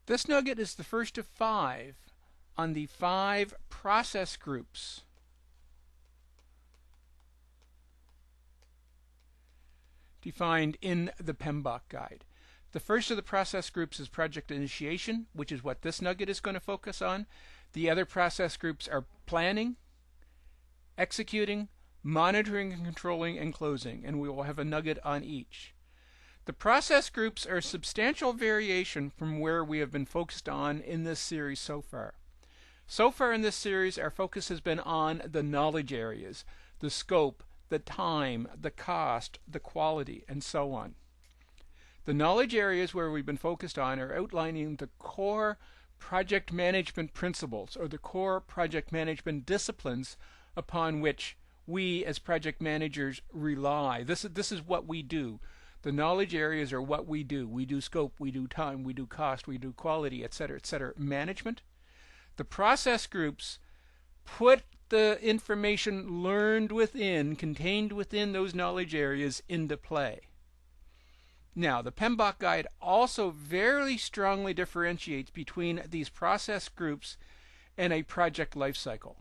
This nugget is the first of 5 on the 5 process groups defined in the PMBOK guide. The first of the process groups is project initiation, which is what this nugget is going to focus on. The other process groups are planning, executing, monitoring and controlling, and closing, and we will have a nugget on each. The process groups are a substantial variation from where we have been focused on in this series so far. So far in this series, our focus has been on the knowledge areas, the scope, the time, the cost, the quality, and so on. The knowledge areas where we've been focused on are outlining the core project management principles, or the core project management disciplines upon which we as project managers rely. This is what we do. The knowledge areas are what we do. We do scope, we do time, we do cost, we do quality, etc., management. The process groups put the information learned within, contained within those knowledge areas into play. Now, the PMBOK guide also very strongly differentiates between these process groups and a project lifecycle.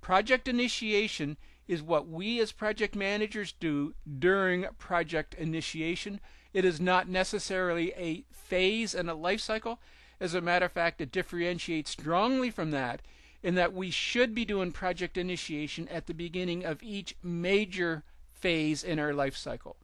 Project initiation is what we as project managers do during project initiation. It is not necessarily a phase and a life cycle. As a matter of fact, it differentiates strongly from that in that we should be doing project initiation at the beginning of each major phase in our life cycle.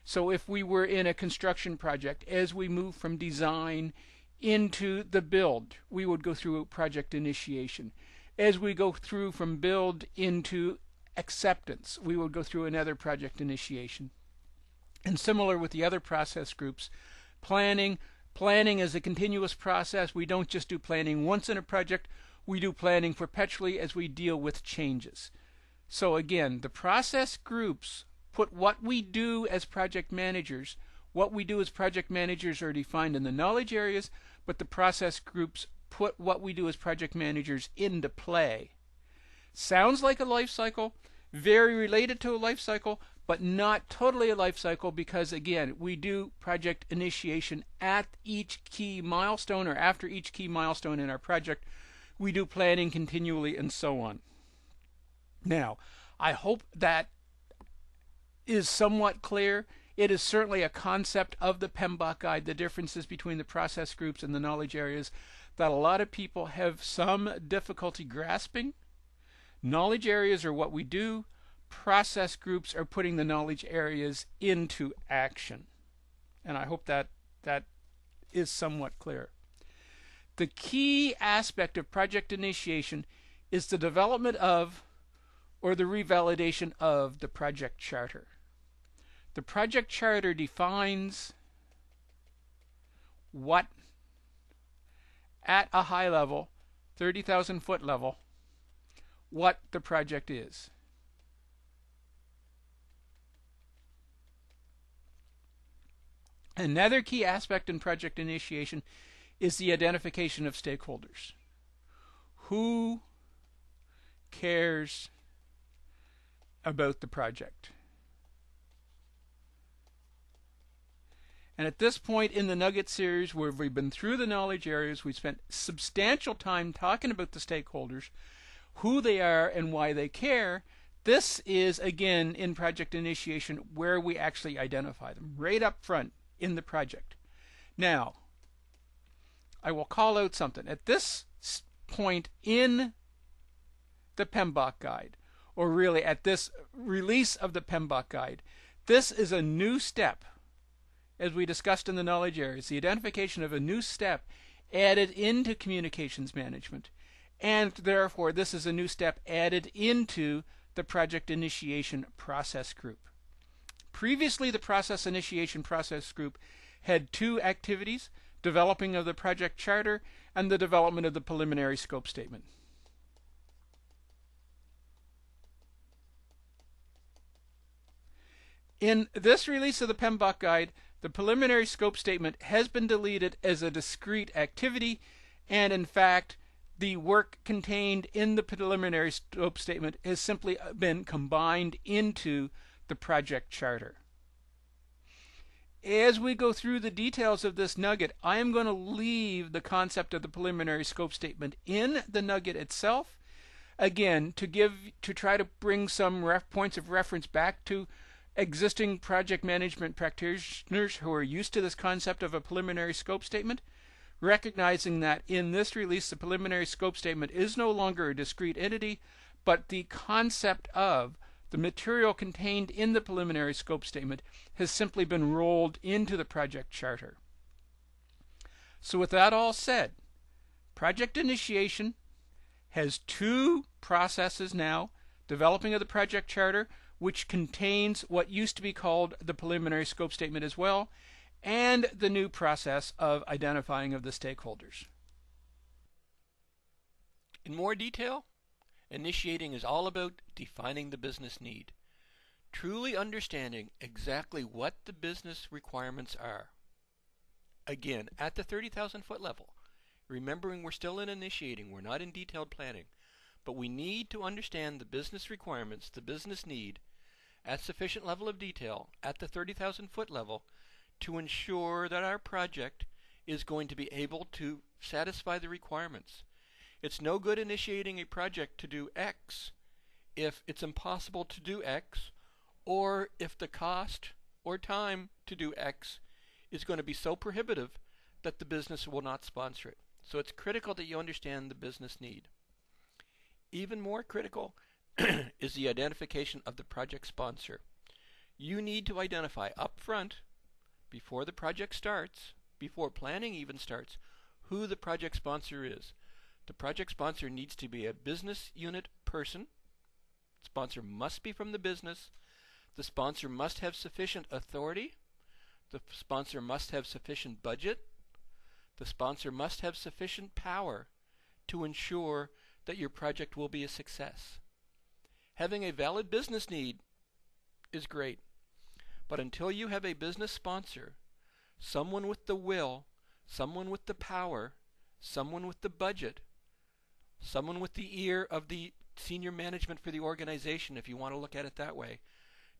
So if we were in a construction project, as we move from design into the build, we would go through project initiation. As we go through from build into acceptance, we would go through another project initiation. And similar with the other process groups, planning is a continuous process. We don't just do planning once in a project, we do planning perpetually as we deal with changes. So again, the process groups put what we do as project managers, are defined in the knowledge areas, but the process groups put what we do as project managers into play. Sounds like a life cycle, very related to a life cycle, but not totally a life cycle because, again, we do project initiation at each key milestone or after each key milestone in our project. We do planning continually and so on. Now, I hope that is somewhat clear. It is certainly a concept of the PMBOK guide, the differences between the process groups and the knowledge areas, that a lot of people have some difficulty grasping. Knowledge areas are what we do. Process groups are putting the knowledge areas into action. And I hope that is somewhat clear. The key aspect of project initiation is the development of or the revalidation of the project charter. The project charter defines what, at a high level, 30,000 foot level, what the project is. Another key aspect in project initiation is the identification of stakeholders. Who cares about the project? And at this point in the Nugget series, where we've been through the knowledge areas, we've spent substantial time talking about the stakeholders, who they are and why they care. This is, again, in project initiation, where we actually identify them, right up front in the project. Now, I will call out something. At this point in the PMBOK guide, or really at this release of the PMBOK guide, this is a new step, as we discussed in the knowledge areas, the identification of a new step added into communications management. And therefore, this is a new step added into the project initiation process group. Previously, the process initiation process group had 2 activities: developing of the project charter and the development of the preliminary scope statement. In this release of the PMBOK guide, the preliminary scope statement has been deleted as a discrete activity, and in fact, the work contained in the preliminary scope statement has simply been combined into the project charter. as we go through the details of this nugget, I am going to leave the concept of the preliminary scope statement in the nugget itself. Again, to try to bring some points of reference back to existing project management practitioners who are used to this concept of a preliminary scope statement, recognizing that in this release the preliminary scope statement is no longer a discrete entity, but the concept of the material contained in the preliminary scope statement has simply been rolled into the project charter. So with that all said, project initiation has two processes now: developing of the project charter, which contains what used to be called the preliminary scope statement as well, and the new process of identifying of the stakeholders. In more detail, initiating is all about defining the business need, truly understanding exactly what the business requirements are. Again, at the 30,000 foot level, remembering we're still in initiating, we're not in detailed planning, but we need to understand the business requirements, the business need, at sufficient level of detail at the 30,000 foot level to ensure that our project is going to be able to satisfy the requirements. It's no good initiating a project to do X if it's impossible to do X, or if the cost or time to do X is going to be so prohibitive that the business will not sponsor it. So it's critical that you understand the business need. Even more critical is the identification of the project sponsor. You need to identify up front, before the project starts, before planning even starts, who the project sponsor is. The project sponsor needs to be a business unit person. The sponsor must be from the business. The sponsor must have sufficient authority. The sponsor must have sufficient budget. The sponsor must have sufficient power to ensure that your project will be a success. Having a valid business need is great, but until you have a business sponsor, someone with the will, someone with the power, someone with the budget, someone with the ear of the senior management for the organization, if you want to look at it that way,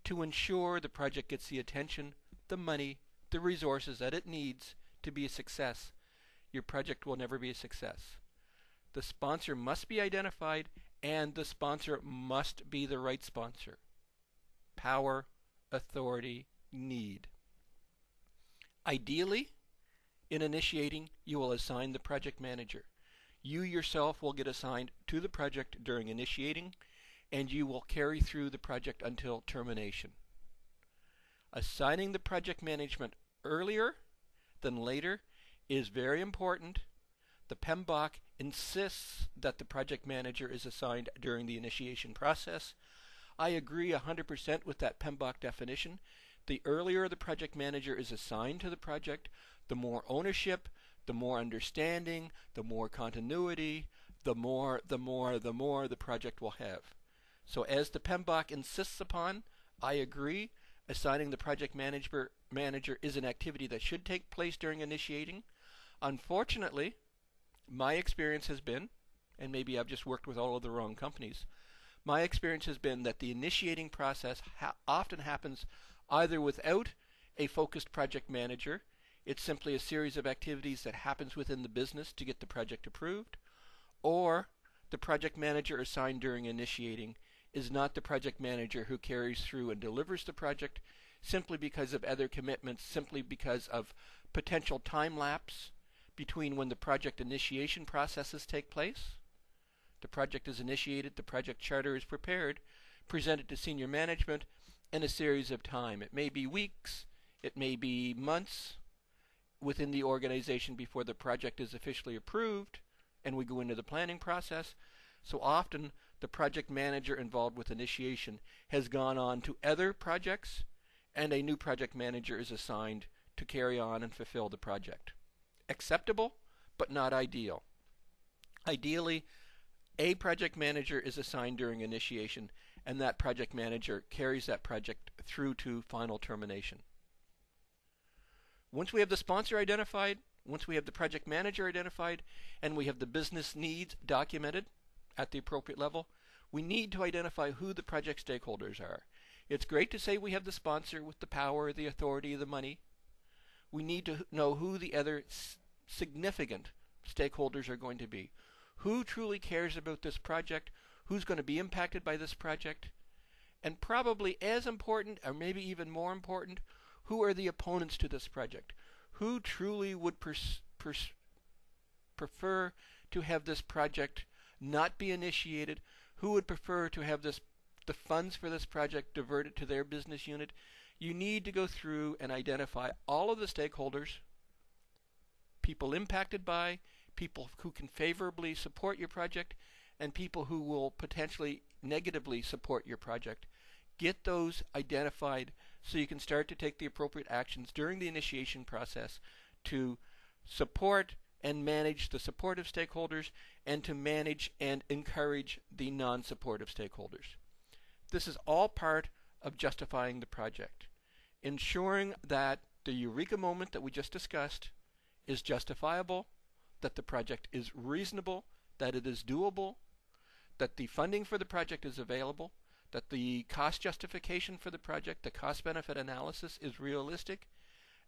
to ensure the project gets the attention, the money, the resources that it needs to be a success, your project will never be a success. The sponsor must be identified, and the sponsor must be the right sponsor. Power, authority, need. Ideally, in initiating, you will assign the project manager. You yourself will get assigned to the project during initiating, and you will carry through the project until termination. Assigning the project management earlier than later is very important. The PMBOK insists that the project manager is assigned during the initiation process. I agree 100% with that PMBOK definition. The earlier the project manager is assigned to the project, the more ownership, the more understanding, the more continuity, the more the project will have. So as the PMBOK insists upon, I agree, assigning the project manager is an activity that should take place during initiating. Unfortunately, my experience has been, and maybe I've just worked with all of the wrong companies, my experience has been that the initiating process often happens either without a focused project manager. It's simply a series of activities that happens within the business to get the project approved, or the project manager assigned during initiating is not the project manager who carries through and delivers the project simply because of other commitments, simply because of potential time lapse between when the project initiation processes take place. The project is initiated, the project charter is prepared, presented to senior management in a series of time. It may be weeks, it may be months within the organization before the project is officially approved and we go into the planning process. So often the project manager involved with initiation has gone on to other projects, and a new project manager is assigned to carry on and fulfill the project. Acceptable, but not ideal. Ideally, a project manager is assigned during initiation, and that project manager carries that project through to final termination. Once we have the sponsor identified, once we have the project manager identified, and we have the business needs documented at the appropriate level, we need to identify who the project stakeholders are. It's great to say we have the sponsor with the power, the authority, the money, We need to know who the other significant stakeholders are going to be. Who truly cares about this project? Who's going to be impacted by this project? And probably as important, or maybe even more important, who are the opponents to this project? Who truly would prefer to have this project not be initiated? Who would prefer to have the funds for this project diverted to their business unit? You need to go through and identify all of the stakeholders, people impacted by, people who can favorably support your project, and people who will potentially negatively support your project. Get those identified so you can start to take the appropriate actions during the initiation process to support and manage the supportive stakeholders and to manage and encourage the non-supportive stakeholders. This is all part of justifying the project, ensuring that the eureka moment that we just discussed is justifiable, that the project is reasonable, that it is doable, that the funding for the project is available, that the cost justification for the project, the cost-benefit analysis is realistic,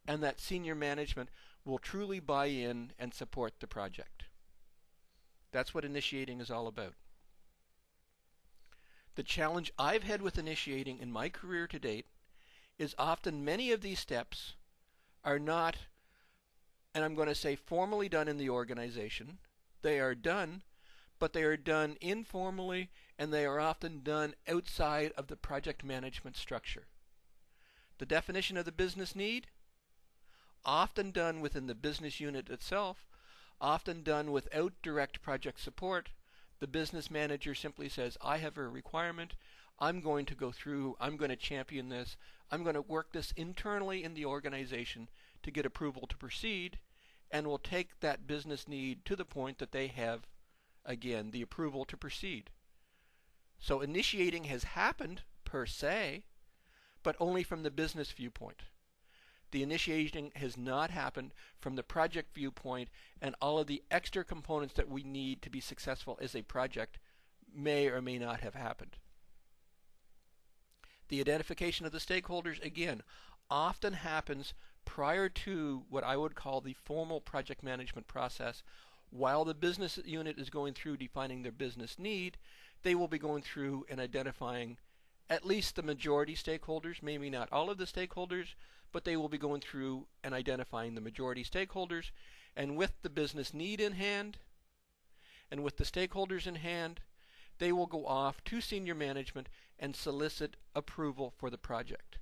and that senior management will truly buy in and support the project. That's what initiating is all about. The challenge I've had with initiating in my career to date is often many of these steps are not, and I'm going to say formally done in the organization. They are done, but they are done informally, and they are often done outside of the project management structure. The definition of the business need, often done within the business unit itself, often done without direct project support. The business manager simply says, I have a requirement, I'm going to go through, I'm going to champion this, I'm going to work this internally in the organization to get approval to proceed, and will take that business need to the point that they have, again, the approval to proceed. So initiating has happened per se, but only from the business viewpoint. The initiating has not happened from the project viewpoint, and all of the extra components that we need to be successful as a project may or may not have happened. The identification of the stakeholders, again, often happens prior to what I would call the formal project management process. While the business unit is going through defining their business need, they will be going through and identifying at least the majority stakeholders, maybe not all of the stakeholders, but they will be going through and identifying the majority stakeholders. And with the business need in hand, and with the stakeholders in hand, they will go off to senior management and solicit approval for the project.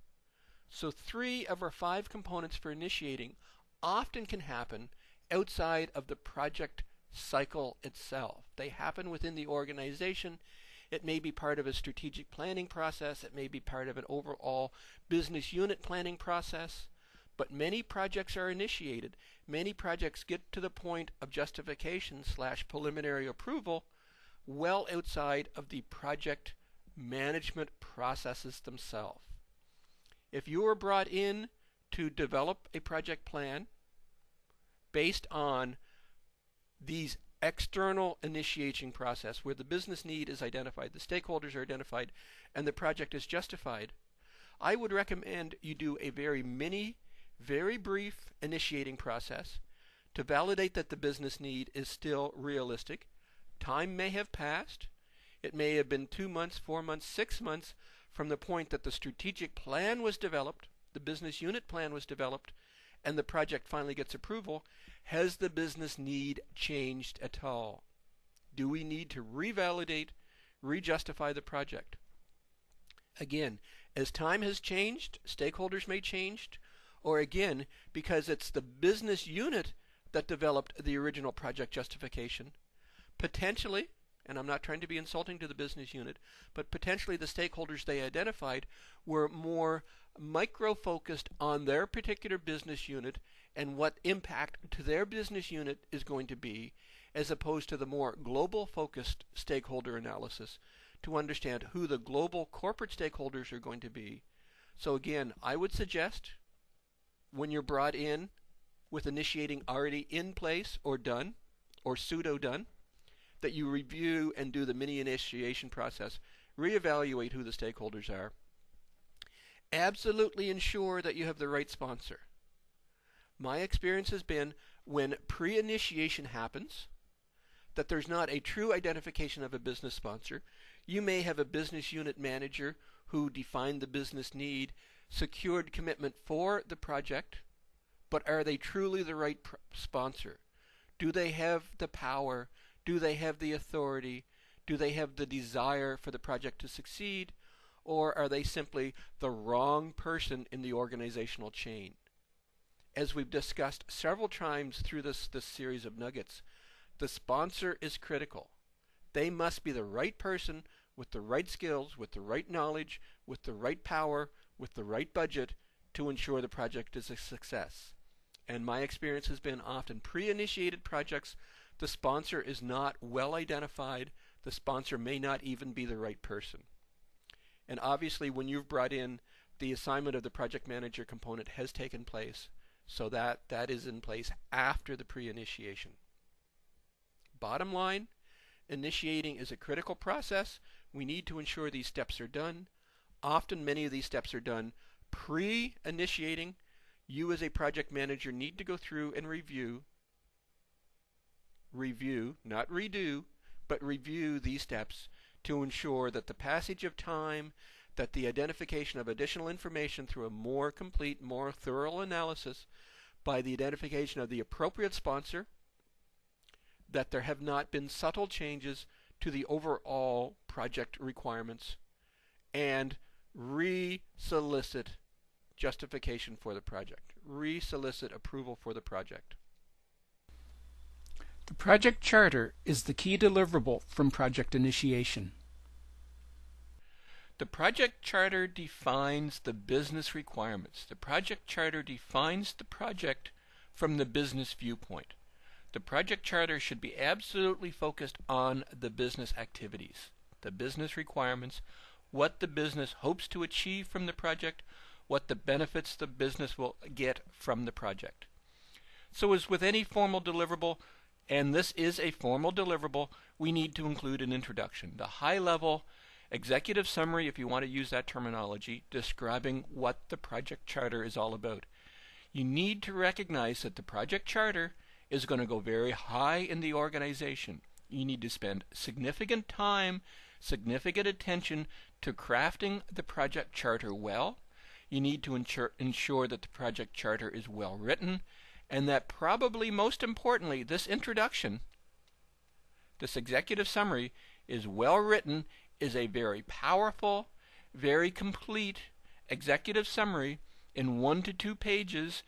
So 3 of our 5 components for initiating often can happen outside of the project cycle itself. They happen within the organization. It may be part of a strategic planning process. It may be part of an overall business unit planning process. But many projects are initiated. Many projects get to the point of justification / preliminary approval well outside of the project management processes themselves. If you are brought in to develop a project plan based on these external initiating process where the business need is identified, the stakeholders are identified, and the project is justified, I would recommend you do a very brief initiating process to validate that the business need is still realistic. Time may have passed. It may have been 2 months, 4 months, 6 months from the point that the strategic plan was developed, the business unit plan was developed, and the project finally gets approval. Has the business need changed at all? Do we need to revalidate, re-justify the project? Again, as time has changed, stakeholders may change, or again, because it's the business unit that developed the original project justification, potentially, and I'm not trying to be insulting to the business unit, but potentially the stakeholders they identified were more micro-focused on their particular business unit and what impact to their business unit is going to be, as opposed to the more global-focused stakeholder analysis to understand who the global corporate stakeholders are going to be. So again, I would suggest when you're brought in with initiating already in place or done, or pseudo-done, that you review and do the mini initiation process, reevaluate who the stakeholders are. Absolutely ensure that you have the right sponsor. My experience has been when pre-initiation happens, that there's not a true identification of a business sponsor. You may have a business unit manager who defined the business need, secured commitment for the project, but are they truly the right sponsor? Do they have the power? Do they have the authority? Do they have the desire for the project to succeed? Or are they simply the wrong person in the organizational chain? As we've discussed several times through this series of nuggets, the sponsor is critical. They must be the right person with the right skills, with the right knowledge, with the right power, with the right budget to ensure the project is a success. And my experience has been often pre-initiated projects, the sponsor is not well identified, the sponsor may not even be the right person. And obviously when you've brought in, the assignment of the project manager component has taken place, so that is in place after the pre-initiation. Bottom line, initiating is a critical process. We need to ensure these steps are done. Often many of these steps are done pre-initiating. You as a project manager need to go through and review, not redo, but review these steps to ensure that the passage of time, that the identification of additional information through a more complete, more thorough analysis by the identification of the appropriate sponsor, that there have not been subtle changes to the overall project requirements, and re-solicit justification for the project, re-solicit approval for the project. The project charter is the key deliverable from project initiation. The project charter defines the business requirements. The project charter defines the project from the business viewpoint. The project charter should be absolutely focused on the business activities, the business requirements, what the business hopes to achieve from the project, what the benefits the business will get from the project. So as with any formal deliverable, and this is a formal deliverable, we need to include an introduction. The high-level executive summary, if you want to use that terminology, describing what the project charter is all about. You need to recognize that the project charter is going to go very high in the organization. You need to spend significant time, significant attention to crafting the project charter well. You need to ensure that the project charter is well written, and that probably most importantly, this introduction, this executive summary, is well written, is a very powerful, very complete executive summary in 1 to 2 pages,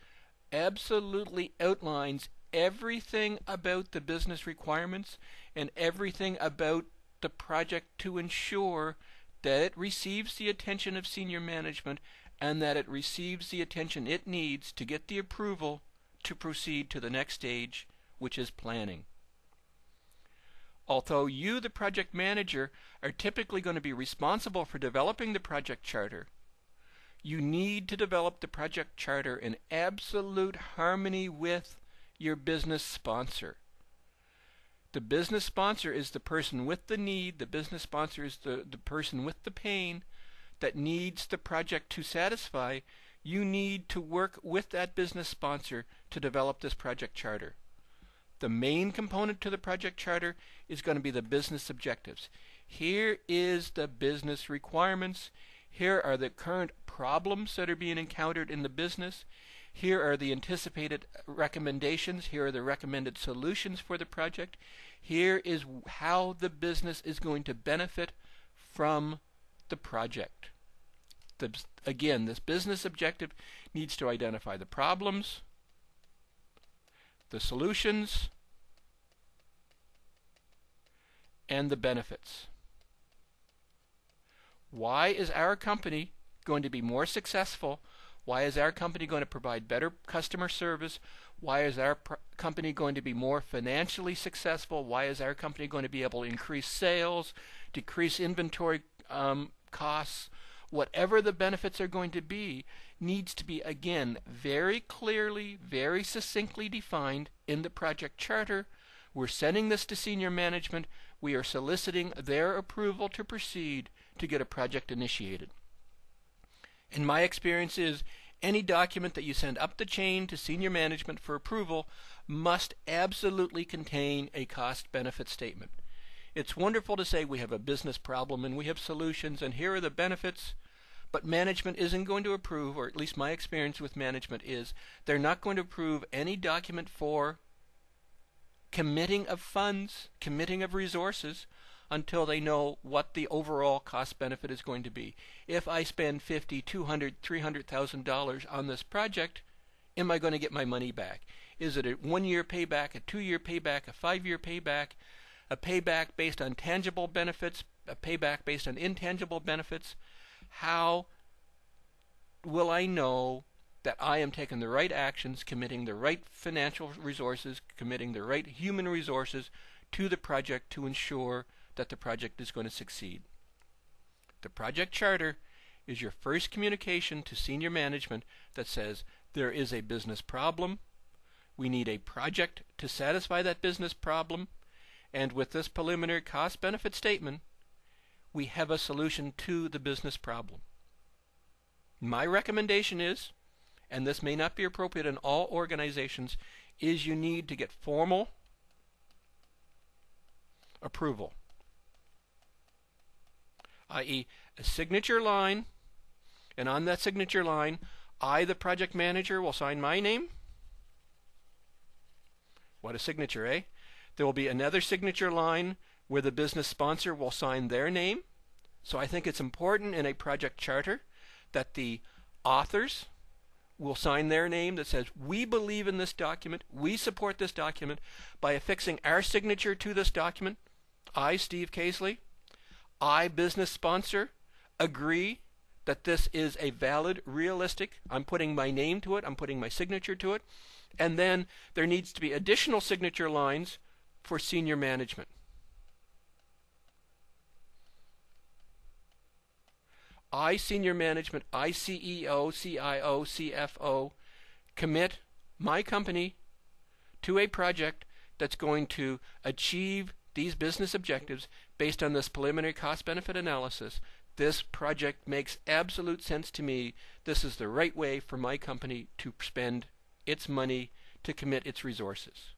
absolutely outlines everything about the business requirements and everything about the project to ensure that it receives the attention of senior management and that it receives the attention it needs to get the approval to proceed to the next stage, which is planning. Although you, the project manager, are typically going to be responsible for developing the project charter, you need to develop the project charter in absolute harmony with your business sponsor. The business sponsor is the person with the need, the business sponsor is the person with the pain that needs the project to satisfy. You need to work with that business sponsor to develop this project charter. The main component to the project charter is going to be the business objectives. Here is the business requirements. Here are the current problems that are being encountered in the business. Here are the anticipated recommendations. Here are the recommended solutions for the project. Here is how the business is going to benefit from the project. Again, this business objective needs to identify the problems, the solutions, and the benefits. Why is our company going to be more successful? Why is our company going to provide better customer service? Why is our company going to be more financially successful? Why is our company going to be able to increase sales, decrease inventory costs? Whatever the benefits are going to be needs to be, again, very clearly, very succinctly defined in the project charter. We're sending this to senior management. We are soliciting their approval to proceed to get a project initiated. And my experience is Any document that you send up the chain to senior management for approval must absolutely contain a cost-benefit statement. It's wonderful to say we have a business problem and we have solutions and here are the benefits, but management isn't going to approve, or at least my experience with management is, they're not going to approve any document for committing of funds, committing of resources, until they know what the overall cost benefit is going to be. If I spend $50,000, $200,000, $300,000 on this project, am I going to get my money back? Is it a 1-year payback, a 2-year payback, a 5-year payback, a payback based on tangible benefits, a payback based on intangible benefits? How will I know that I am taking the right actions, committing the right financial resources, committing the right human resources to the project to ensure that the project is going to succeed? The project charter is your first communication to senior management that says there is a business problem, we need a project to satisfy that business problem, and with this preliminary cost benefit statement we have a solution to the business problem. My recommendation is, and this may not be appropriate in all organizations, is you need to get formal approval, i.e. a signature line, and on that signature line I, the project manager, will sign my name. What a signature, eh? There will be another signature line where the business sponsor will sign their name. So I think it's important in a project charter that the authors will sign their name that says, we believe in this document, we support this document by affixing our signature to this document. I, Steve Casely, I, business sponsor, agree that this is a valid, realistic, I'm putting my name to it, I'm putting my signature to it, and then there needs to be additional signature lines for senior management. I, senior management, I, CEO, CIO, CFO, commit my company to a project that's going to achieve these business objectives based on this preliminary cost-benefit analysis. This project makes absolute sense to me. This is the right way for my company to spend its money, to commit its resources.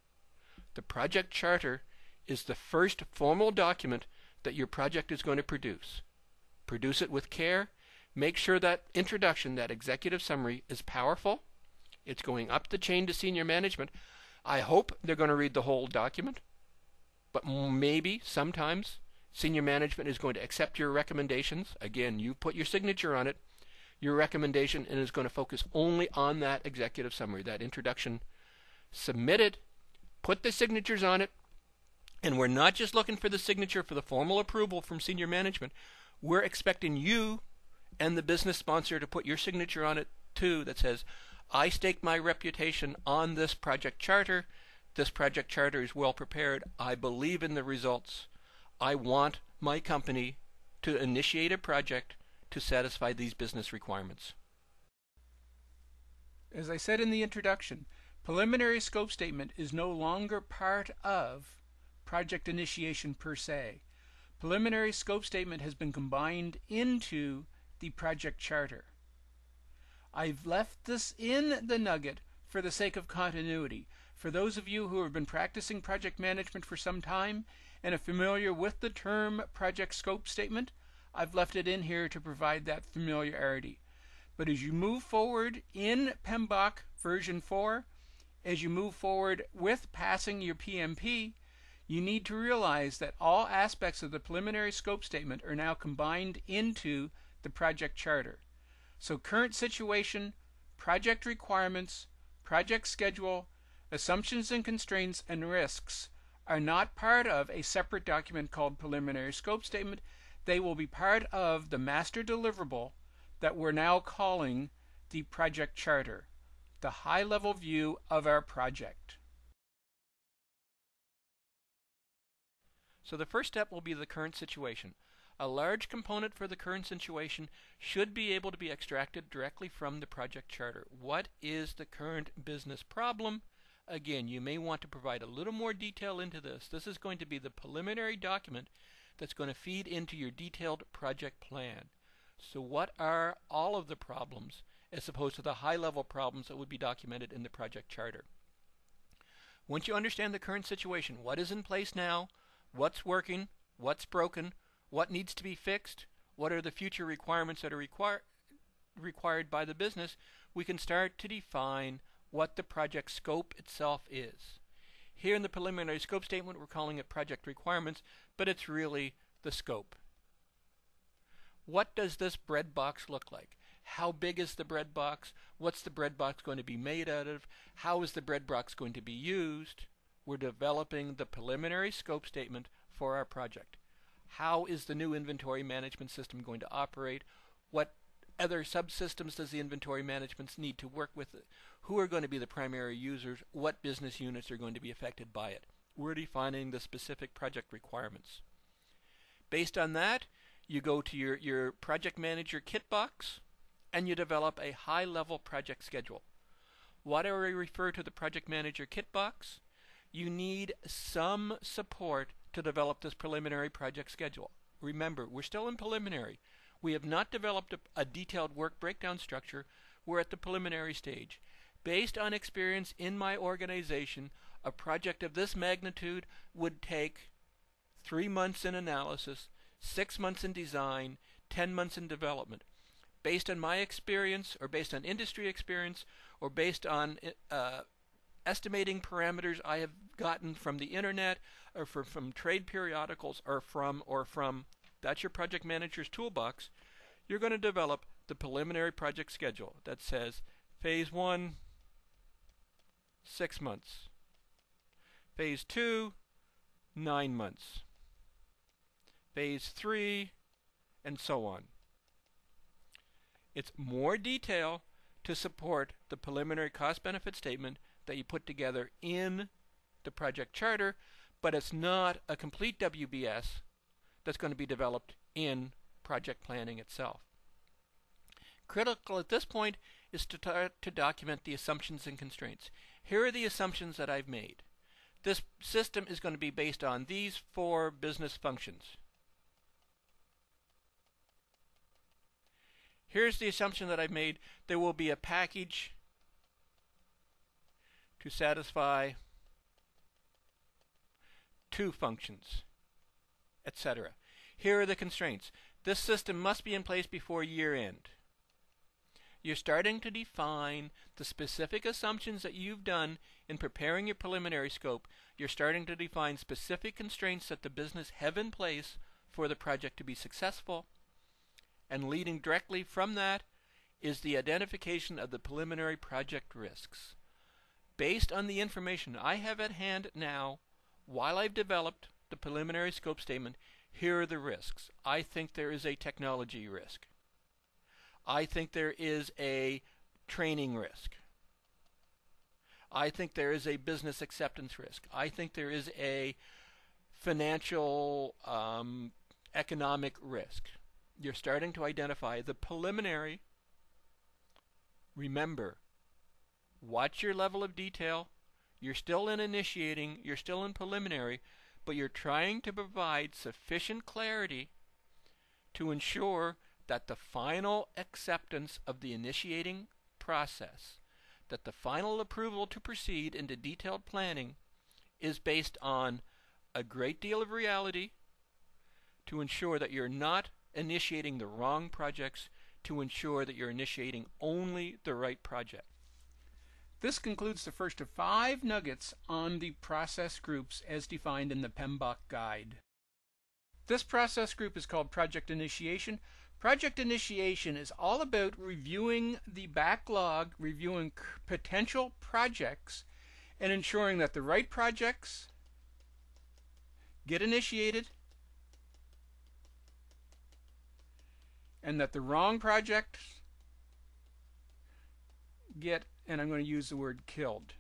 The project charter is the first formal document that your project is going to produce. Produce it with care. Make sure that introduction, that executive summary, is powerful. It's going up the chain to senior management. I hope they're going to read the whole document, but maybe, sometimes, senior management is going to accept your recommendations. Again, you put your signature on it, your recommendation, and is going to focus only on that executive summary, that introduction. Submit it, put the signatures on it, and we're not just looking for the signature for the formal approval from senior management. We're expecting you and the business sponsor to put your signature on it too, that says, I stake my reputation on this project charter. This project charter is well prepared. I believe in the results. I want my company to initiate a project to satisfy these business requirements. As I said in the introduction, preliminary scope statement is no longer part of project initiation per se. Preliminary scope statement has been combined into the project charter. I've left this in the nugget for the sake of continuity. For those of you who have been practicing project management for some time and are familiar with the term project scope statement, I've left it in here to provide that familiarity. But as you move forward in PMBOK version 4, as you move forward with passing your PMP, you need to realize that all aspects of the preliminary scope statement are now combined into the project charter. So current situation, project requirements, project schedule, assumptions and constraints, and risks are not part of a separate document called preliminary scope statement. They will be part of the master deliverable that we're now calling the project charter, the high-level view of our project. So the first step will be the current situation. A large component for the current situation should be able to be extracted directly from the project charter. What is the current business problem? Again, you may want to provide a little more detail into this. This is going to be the preliminary document that's going to feed into your detailed project plan. So what are all of the problems as opposed to the high-level problems that would be documented in the project charter. Once you understand the current situation, what is in place now, what's working, what's broken, what needs to be fixed, what are the future requirements that are required by the business, we can start to define what the project scope itself is. Here in the preliminary scope statement, we're calling it project requirements, but it's really the scope. What does this bread box look like? How big is the bread box? What's the bread box going to be made out of? How is the bread box going to be used? We're developing the preliminary scope statement for our project. How is the new inventory management system going to operate? What other subsystems does the inventory management need to work with? Who are going to be the primary users? What business units are going to be affected by it? We're defining the specific project requirements. Based on that, you go to your project manager kit box and you develop a high-level project schedule. Why do I refer to the project manager kit box? You need some support to develop this preliminary project schedule. Remember, we're still in preliminary. We have not developed a detailed work breakdown structure. We're at the preliminary stage. Based on experience in my organization, a project of this magnitude would take 3 months in analysis, 6 months in design, 10 months in development. Based on my experience, or based on industry experience, or based on estimating parameters I have gotten from the internet, or from trade periodicals, or from that's your project manager's toolbox, you're going to develop the preliminary project schedule that says phase 1, 6 months. Phase 2, 9 months. Phase 3, and so on. It's more detail to support the preliminary cost-benefit statement that you put together in the project charter, but it's not a complete WBS that's going to be developed in project planning itself. Critical at this point is to document the assumptions and constraints. Here are the assumptions that I've made. This system is going to be based on these 4 business functions. Here's the assumption that I've made. There will be a package to satisfy 2 functions, etc. Here are the constraints. This system must be in place before year end. You're starting to define the specific assumptions that you've done in preparing your preliminary scope. You're starting to define specific constraints that the business have in place for the project to be successful. And leading directly from that is the identification of the preliminary project risks. Based on the information I have at hand now, while I've developed the preliminary scope statement, here are the risks. I think there is a technology risk. I think there is a training risk. I think there is a business acceptance risk. I think there is a financial economic risk. You're starting to identify the preliminary. Remember, watch your level of detail. You're still in initiating, you're still in preliminary, but you're trying to provide sufficient clarity to ensure that the final acceptance of the initiating process, that the final approval to proceed into detailed planning is based on a great deal of reality to ensure that you're not initiating the wrong projects, to ensure that you're initiating only the right project. This concludes the first of 5 nuggets on the process groups as defined in the PMBOK guide. This process group is called Project Initiation. Project Initiation is all about reviewing the backlog, reviewing potential projects, and ensuring that the right projects get initiated and that the wrong projects get, and I'm going to use the word killed.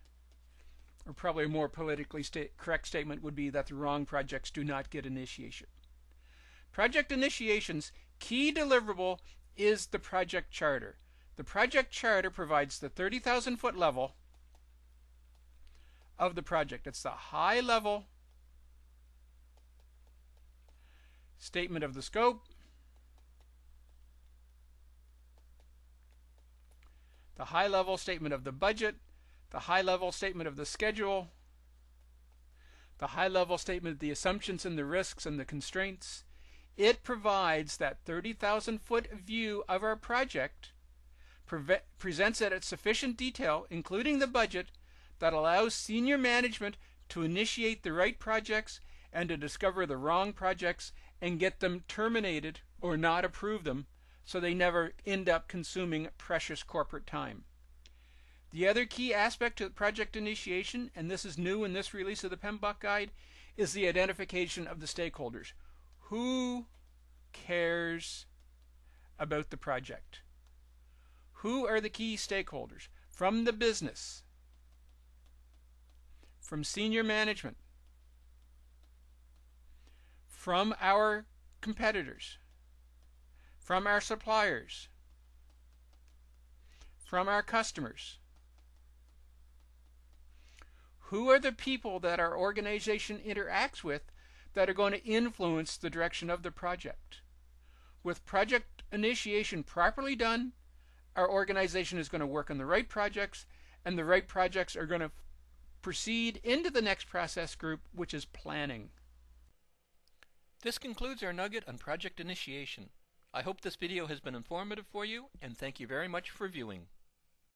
Or probably a more politically correct statement would be that the wrong projects do not get initiation. Project Initiation's key deliverable is the project charter. The project charter provides the 30,000 foot level of the project. It's the high level statement of the scope, the high-level statement of the budget, the high-level statement of the schedule, the high-level statement of the assumptions and the risks and the constraints. It provides that 30,000-foot view of our project, presents it at sufficient detail, including the budget, that allows senior management to initiate the right projects and to discover the wrong projects and get them terminated or not approve them, so they never end up consuming precious corporate time. The other key aspect to project initiation, and this is new in this release of the PMBOK guide, is the identification of the stakeholders. Who cares about the project? Who are the key stakeholders? From the business, from senior management, from our competitors, from our suppliers, from our customers. Who are the people that our organization interacts with that are going to influence the direction of the project? With project initiation properly done, our organization is going to work on the right projects, and the right projects are going to proceed into the next process group, which is planning. This concludes our nugget on project initiation. I hope this video has been informative for you, and thank you very much for viewing.